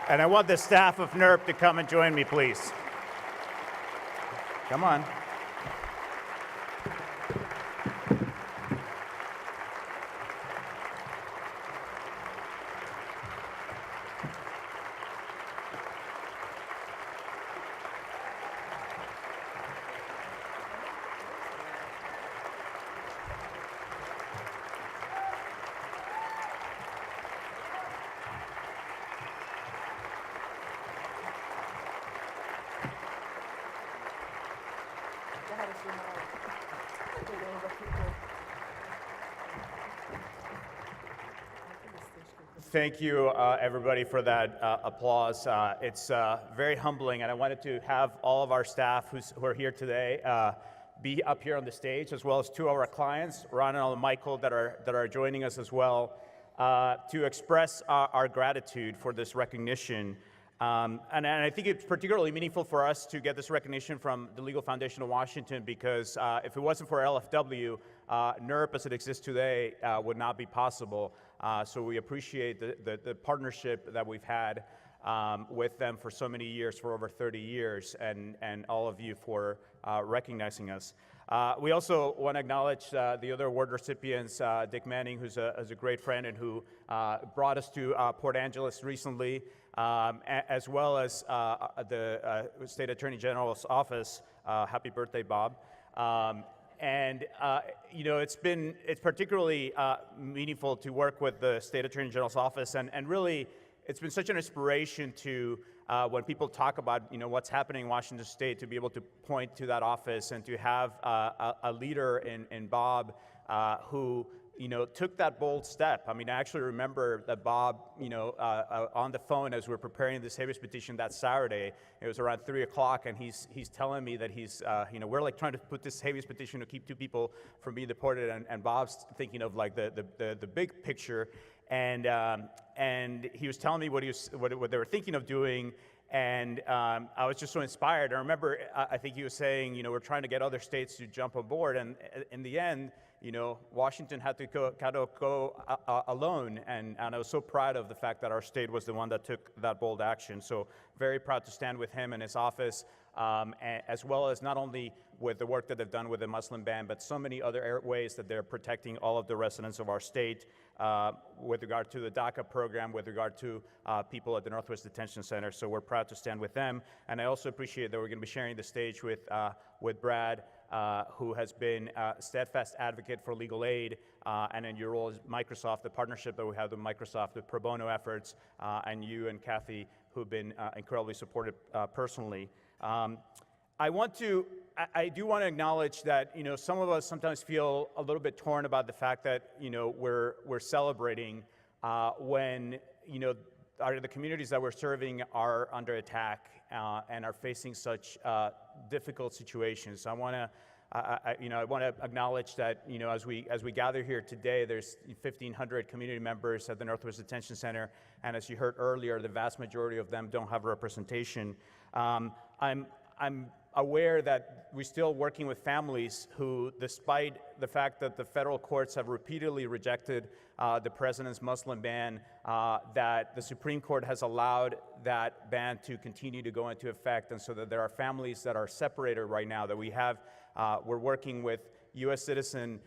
And I want the staff of NWIRP to come and join me, please. Come on. Thank you, everybody, for that applause. It's very humbling, and I wanted to have all of our staff who are here today be up here on the stage, as well as two of our clients, Ronald and Michael, that are joining us as well, to express our gratitude for this recognition. And I think it's particularly meaningful for us to get this recognition from the Legal Foundation of Washington, because if it wasn't for LFW, NWIRP as it exists today would not be possible. So we appreciate the partnership that we've had with them for so many years, for over 30 years, and all of you for recognizing us. We also want to acknowledge the other award recipients, Dick Manning, who's a great friend and who brought us to Port Angeles recently, as well as the State Attorney General's office. Happy birthday, Bob. And you know, it's particularly meaningful to work with the State Attorney General's office, and really, it's been such an inspiration to when people talk about, you know, what's happening in Washington State, to be able to point to that office and to have a leader in Bob who, you know, took that bold step. I mean, I actually remember that Bob, you know, on the phone as we were preparing this habeas petition that Saturday, it was around 3 o'clock, and he's telling me that he's, you know, we're like trying to put this habeas petition to keep 2 people from being deported, and Bob's thinking of like the big picture, and he was telling me what they were thinking of doing, and I was just so inspired. I remember, I think he was saying, you know, we're trying to get other states to jump on board, and in the end, you know, Washington had to go alone, and I was so proud of the fact that our state was the one that took that bold action. So very proud to stand with him and his office, as well as not only with the work that they've done with the Muslim ban, but so many other ways that they're protecting all of the residents of our state, with regard to the DACA program, with regard to people at the Northwest Detention Center. So we're proud to stand with them. And I also appreciate that we're going to be sharing the stage with Brad, who has been a steadfast advocate for legal aid, and in your role as Microsoft, the partnership that we have with Microsoft, the pro bono efforts, and you and Kathy, who've been incredibly supportive personally. I do want to acknowledge that, you know, some of us sometimes feel a little bit torn about the fact that, you know, we're celebrating when, you know, the communities that we're serving are under attack and are facing such difficult situations. So I want to acknowledge that, you know, as we gather here today, there's 1,500 community members at the Northwest Detention Center, and as you heard earlier, the vast majority of them don't have representation. I'm aware that we're still working with families who, despite the fact that the federal courts have repeatedly rejected the president's Muslim ban, that the Supreme Court has allowed that ban to continue to go into effect, and so that there are families that are separated right now, that we're working with U.S. citizen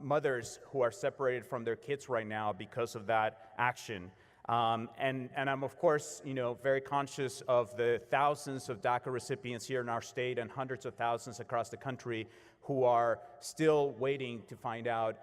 mothers who are separated from their kids right now because of that action. And I'm, of course, you know, very conscious of the thousands of DACA recipients here in our state and hundreds of thousands across the country who are still waiting to find out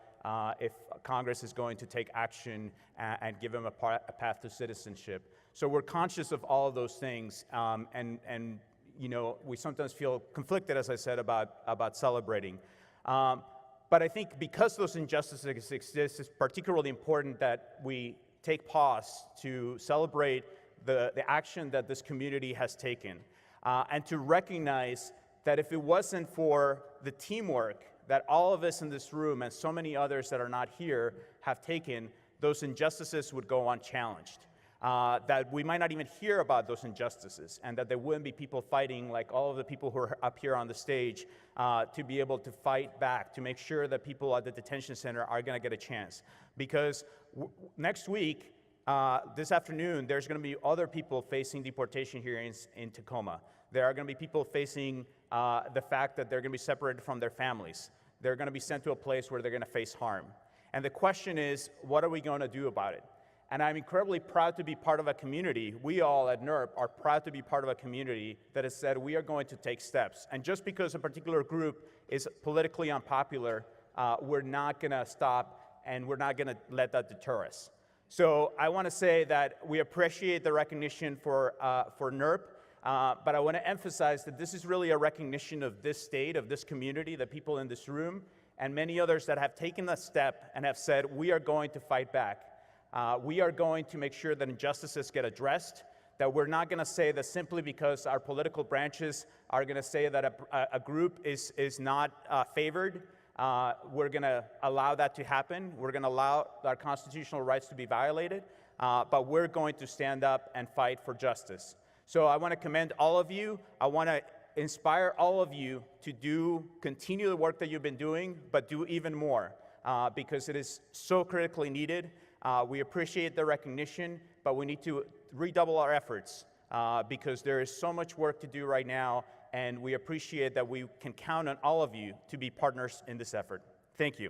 if Congress is going to take action and give them a path to citizenship. So we're conscious of all of those things, and you know, we sometimes feel conflicted, as I said, about celebrating. But I think because those injustices exist, it's particularly important that we take pause to celebrate the action that this community has taken, and to recognize that if it wasn't for the teamwork that all of us in this room and so many others that are not here have taken, those injustices would go unchallenged. That we might not even hear about those injustices, and that there wouldn't be people fighting like all of the people who are up here on the stage to be able to fight back, to make sure that people at the detention center are going to get a chance. Because next week, this afternoon, there's going to be other people facing deportation hearings in Tacoma. There are going to be people facing the fact that they're going to be separated from their families. They're going to be sent to a place where they're going to face harm. And the question is, what are we going to do about it? And I'm incredibly proud to be part of a community. We all at NWIRP are proud to be part of a community that has said we are going to take steps. And just because a particular group is politically unpopular, we're not going to stop, and we're not going to let that deter us. So I want to say that we appreciate the recognition for NWIRP, but I want to emphasize that this is really a recognition of this state, of this community, the people in this room, and many others that have taken a step and have said, we are going to fight back. We are going to make sure that injustices get addressed, that we're not going to say that simply because our political branches are going to say that a group is not favored, we're going to allow that to happen. We're going to allow our constitutional rights to be violated, but we're going to stand up and fight for justice. So I want to commend all of you. I want to inspire all of you to continue the work that you've been doing, but do even more, because it is so critically needed. We appreciate the recognition, but we need to redouble our efforts because there is so much work to do right now, and we appreciate that we can count on all of you to be partners in this effort. Thank you.